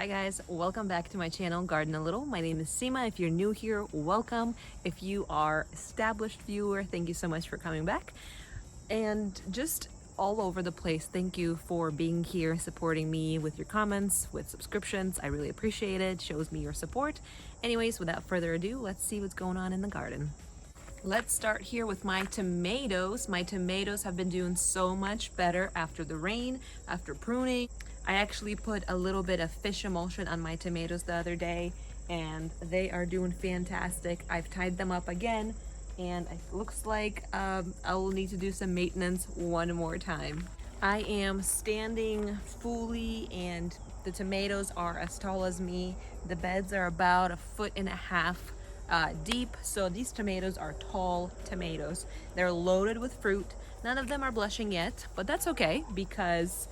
Hi guys, welcome back to my channel, Garden a Little. My name is Seema. If you're new here, welcome. If you are established viewer, thank you so much for coming back. And just all over the place, thank you for being here, supporting me with your comments, with subscriptions. I really appreciate it. Shows me your support. Anyways, without further ado, let's see what's going on in the garden. Let's start here with my tomatoes. My tomatoes have been doing so much better after the rain, after pruning. I actually put a little bit of fish emulsion on my tomatoes the other day and they are doing fantastic. I've tied them up again and it looks like I will need to do some maintenance one more time. I am standing fully and the tomatoes are as tall as me. The beds are about 1.5 feet deep, so these tomatoes are tall tomatoes. They're loaded with fruit. None of them are blushing yet, but that's okay because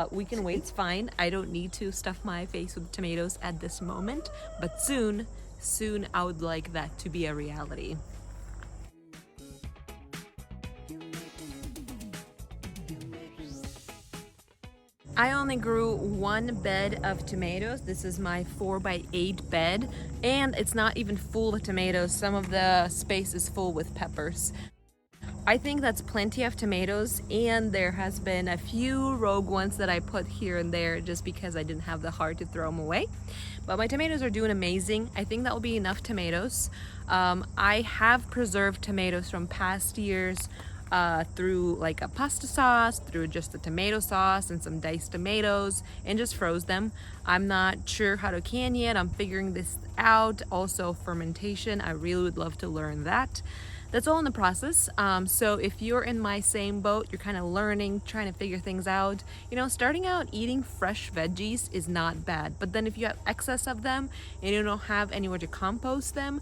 we can wait. It's fine. I don't need to stuff my face with tomatoes at this moment, but soon I would like that to be a reality. I only grew one bed of tomatoes. This is my 4x8 bed, and it's not even full with tomatoes. Some of the space is full with peppers. I think that's plenty of tomatoes, and there has been a few rogue ones that I put here and there just because I didn't have the heart to throw them away. But my tomatoes are doing amazing. I think that will be enough tomatoes. I have preserved tomatoes from past years through like a pasta sauce, through just the tomato sauce and some diced tomatoes, and just froze them. I'm not sure how to can yet. I'm figuring this out. Also fermentation, I really would love to learn that. That's all in the process. So if you're in my same boat, you're kind of learning, trying to figure things out, you know, starting out eating fresh veggies is not bad. But then if you have excess of them and you don't have anywhere to compost them,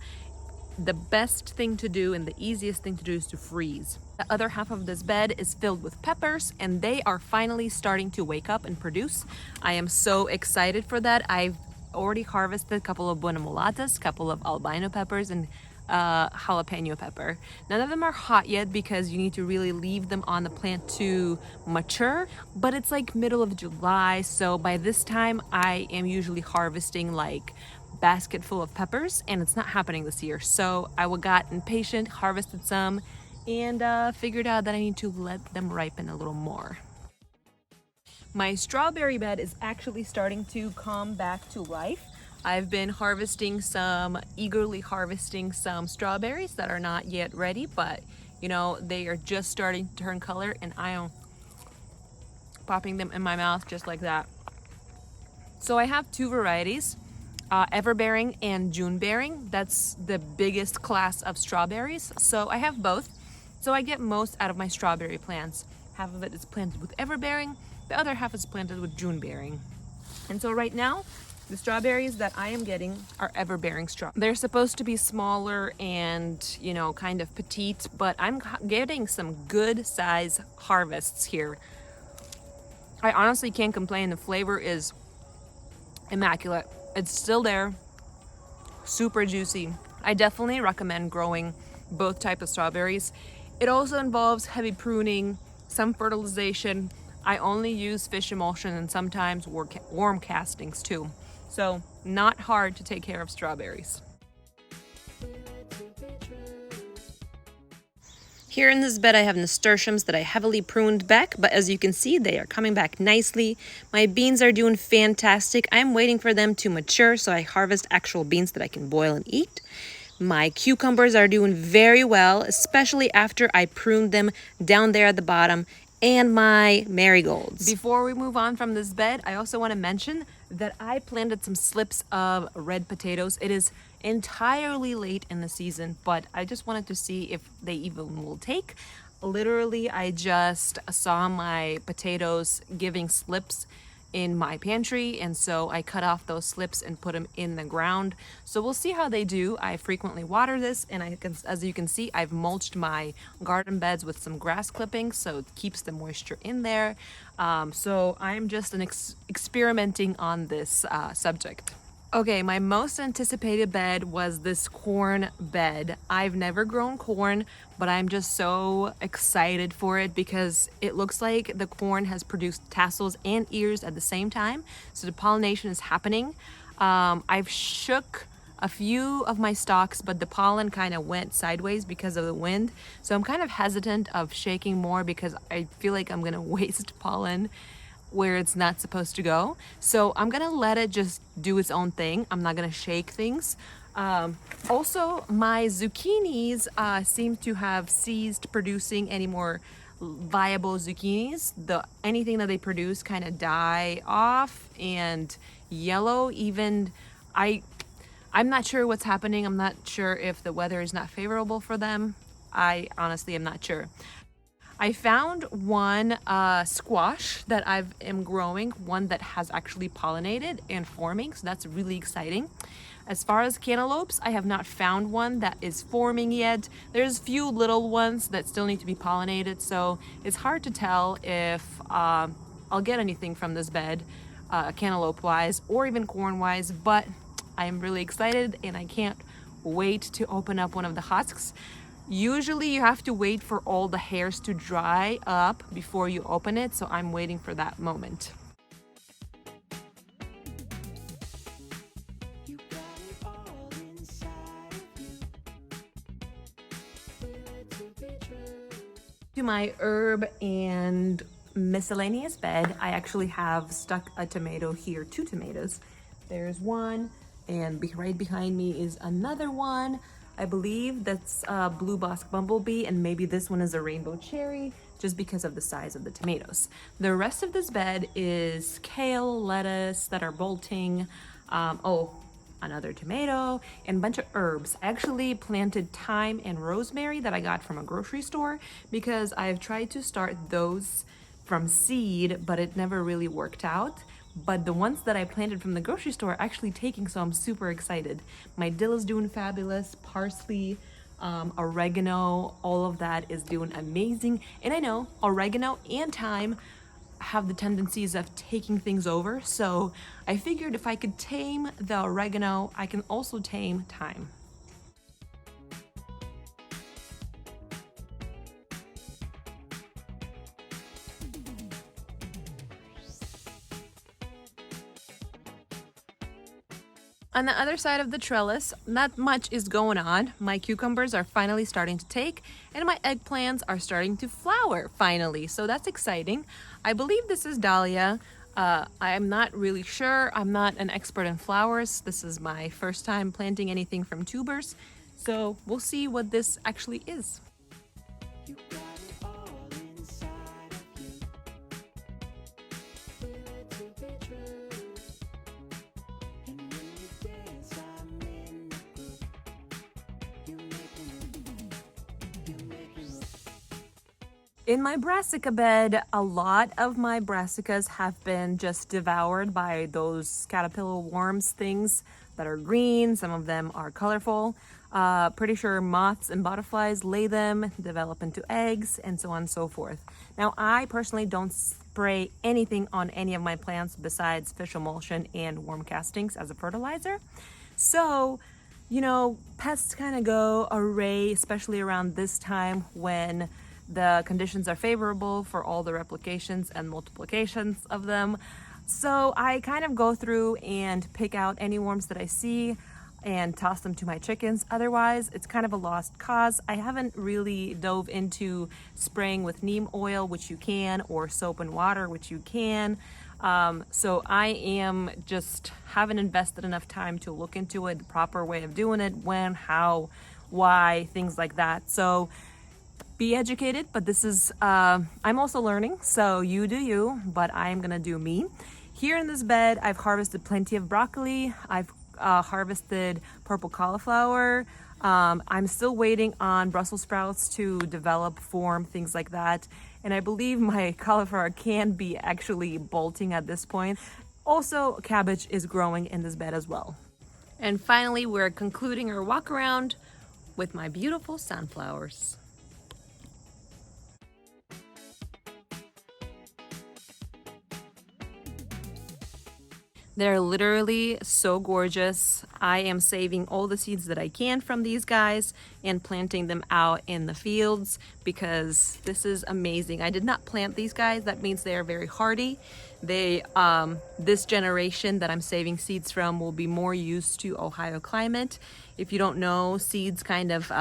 the best thing to do and the easiest thing to do is to freeze. The other half of this bed is filled with peppers and they are finally starting to wake up and produce. I am so excited for that. I've already harvested a couple of buena mulatas, a couple of albino peppers, and jalapeno pepper. None of them are hot yet because you need to really leave them on the plant to mature, but it's like middle of July, so by this time I am usually harvesting like basket full of peppers, and it's not happening this year. So I got impatient, harvested some, and figured out that I need to let them ripen a little more. My strawberry bed is actually starting to come back to life. I've been eagerly harvesting some strawberries that are not yet ready, but you know, they are just starting to turn color, and I am popping them in my mouth just like that. So I have two varieties, Everbearing and Junebearing. That's the biggest class of strawberries. So I have both. So I get most out of my strawberry plants. Half of it is planted with Everbearing, the other half is planted with Junebearing. And so right now, the strawberries that I am getting are Everbearing straw. They're supposed to be smaller and, you know, kind of petite, but I'm getting some good size harvests here. I honestly can't complain. The flavor is immaculate. It's still there, super juicy. I definitely recommend growing both types of strawberries. It also involves heavy pruning, some fertilization. I only use fish emulsion and sometimes worm castings too. So not hard to take care of strawberries. Here in this bed I have nasturtiums that I heavily pruned back, but as you can see, they are coming back nicely. My beans are doing fantastic. I'm waiting for them to mature so I harvest actual beans that I can boil and eat. My cucumbers are doing very well, especially after I pruned them down there at the bottom, and my marigolds. Before we move on from this bed, I also want to mention that I planted some slips of red potatoes. It is entirely late in the season, but I just wanted to see if they even will take. Literally, I just saw my potatoes giving slips in my pantry, and so I cut off those slips and put them in the ground. So we'll see how they do. I frequently water this, and as you can see, I've mulched my garden beds with some grass clippings so it keeps the moisture in there. So I'm just experimenting on this subject. Okay, my most anticipated bed was this corn bed. I've never grown corn, but I'm just so excited for it because it looks like the corn has produced tassels and ears at the same time. So the pollination is happening. I've shook a few of my stalks, but the pollen kind of went sideways because of the wind. So I'm kind of hesitant of shaking more because I feel like I'm gonna waste pollen where it's not supposed to go. So I'm gonna let it just do its own thing. I'm not gonna shake things. Also, my zucchinis seem to have ceased producing any more viable zucchinis. Anything that they produce kind of die off and yellow. Even I, I'm not sure what's happening. I'm not sure if the weather is not favorable for them. I honestly am not sure. I found one squash that I am growing, one that has actually pollinated and forming, so that's really exciting. As far as cantaloupes, I have not found one that is forming yet. There's a few little ones that still need to be pollinated, so it's hard to tell if I'll get anything from this bed, cantaloupe-wise or even corn-wise, but I'm really excited and I can't wait to open up one of the husks. Usually you have to wait for all the hairs to dry up before you open it, so I'm waiting for that moment. To my herb and miscellaneous bed, I actually have stuck a tomato here, 2 tomatoes. There's one, and right behind me is another one. I believe that's a blue bosque bumblebee, and maybe this one is a rainbow cherry, just because of the size of the tomatoes. The rest of this bed is kale, lettuce that are bolting, another tomato, and a bunch of herbs. I actually planted thyme and rosemary that I got from a grocery store because I've tried to start those from seed, but it never really worked out. But the ones that I planted from the grocery store are actually taking, so I'm super excited. My dill is doing fabulous, parsley, oregano, all of that is doing amazing. And I know oregano and thyme have the tendencies of taking things over, so I figured if I could tame the oregano, I can also tame thyme. On the other side of the trellis, not much is going on. My cucumbers are finally starting to take, and my eggplants are starting to flower finally, so that's exciting. I believe this is dahlia. I'm not really sure. I'm not an expert in flowers. This is my first time planting anything from tubers, so we'll see what this actually is. In my brassica bed, a lot of my brassicas have been just devoured by those caterpillar worms things that are green. Some of them are colorful. Pretty sure moths and butterflies lay them, develop into eggs, and so on and so forth. Now, I personally don't spray anything on any of my plants besides fish emulsion and worm castings as a fertilizer. So, pests kind of go array, especially around this time when the conditions are favorable for all the replications and multiplications of them. So I kind of go through and pick out any worms that I see and toss them to my chickens. Otherwise, it's kind of a lost cause. I haven't really dove into spraying with neem oil, which you can, or soap and water, which you can. So I haven't invested enough time to look into it, the proper way of doing it, when, how, why, things like that. So be educated, but this is, I'm also learning, so you do you, but I am gonna do me. Here in this bed, I've harvested plenty of broccoli. I've harvested purple cauliflower. I'm still waiting on Brussels sprouts to develop, form, things like that. And I believe my cauliflower can be actually bolting at this point. Also, cabbage is growing in this bed as well. And finally, we're concluding our walk around with my beautiful sunflowers. They're literally so gorgeous. I am saving all the seeds that I can from these guys and planting them out in the fields because this is amazing. I did not plant these guys. That means they are very hardy. This generation that I'm saving seeds from will be more used to Ohio climate. If you don't know, seeds kind of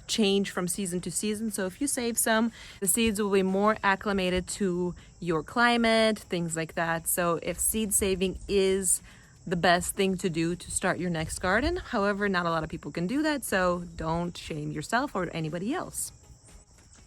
change from season to season. So if you save some, the seeds will be more acclimated to your climate, things like that. So if seed saving is the best thing to do to start your next garden, however, not a lot of people can do that. So don't shame yourself or anybody else.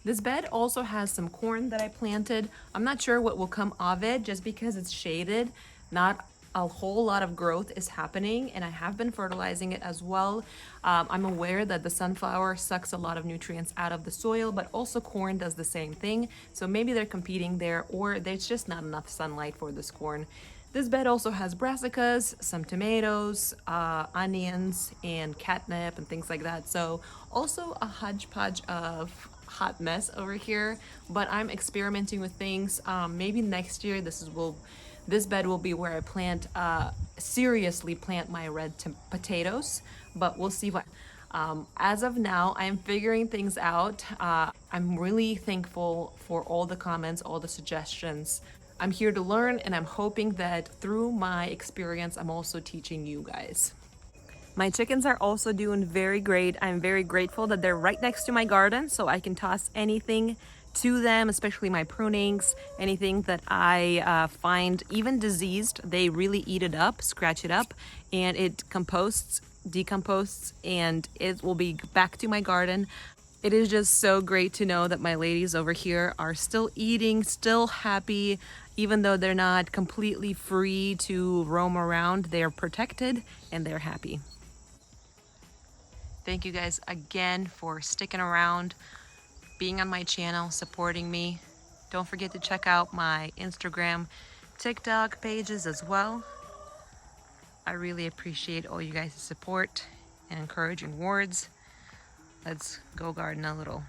This bed also has some corn that I planted. I'm not sure what will come of it just because it's shaded. Not a whole lot of growth is happening, and I have been fertilizing it as well. I'm aware that the sunflower sucks a lot of nutrients out of the soil, but also corn does the same thing. So maybe they're competing there, or there's just not enough sunlight for this corn. This bed also has brassicas, some tomatoes, onions, and catnip and things like that. So also a hodgepodge of hot mess over here, but I'm experimenting with things. Maybe next year this bed will be where I seriously plant my red potatoes, but we'll see what. As of now, I'm figuring things out. I'm really thankful for all the comments, all the suggestions. I'm here to learn, and I'm hoping that through my experience, I'm also teaching you guys. My chickens are also doing very great. I'm very grateful that they're right next to my garden, so I can toss anything to them, especially my prunings, anything that I find even diseased. They really eat it up, scratch it up, and it decomposts, and it will be back to my garden. It is just so great to know that my ladies over here are still eating, still happy, even though they're not completely free to roam around. They're protected and they're happy. Thank you guys again for sticking around, being on my channel, supporting me. Don't forget to check out my Instagram, TikTok pages as well. I really appreciate all you guys' support and encouraging words. Let's go garden a little.